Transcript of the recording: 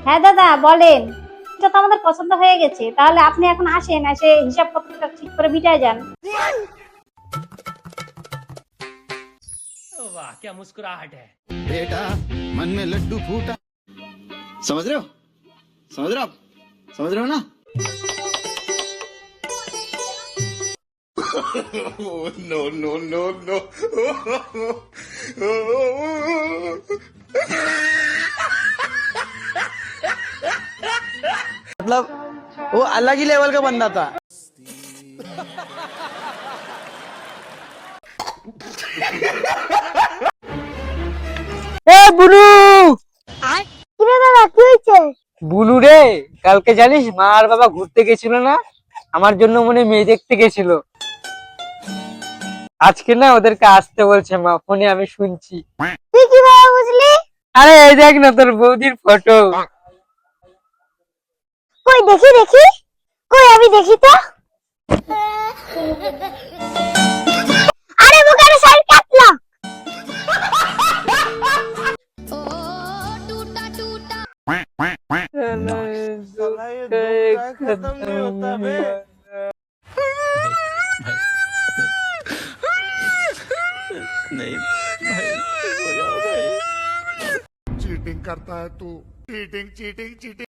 হ্যাঁ দাদা বলেন। এটা তো আমাদের পছন্দ হয়ে গেছে, তাহলে আপনি এখন আসেন, এসে হিসাবপত্রটা ঠিক করে মিটায় যান। वाह क्या मुस्कुराहट है। बेटा मन में लड्डू फूटा। समझ रहे हो? समझ रहे हो आप? समझ रहे हो ना? No no no no. मतलब वो अलग ही लेवल का बंदा था। এ বুনু, কিরে দাদা কি হয়েছে? বুনু রে, কালকে জানিস মা আর বাবা ঘুরতে গেছিল না? আমার জন্য মনে হয় মেয়ে দেখতে গেছিল। আজকে না ওদেরকে আসতে বলছে মা, ফোনে আমি শুনছি। তুই কিভাবে বুঝলি? আরে এই দেখ না তোর বৌদির ফটো। কই দেখি দেখি, কই আমি দেখি তো। আরে মুখের সাইড কাটলো। चीटिंग करता है तू। Cheating cheating cheating.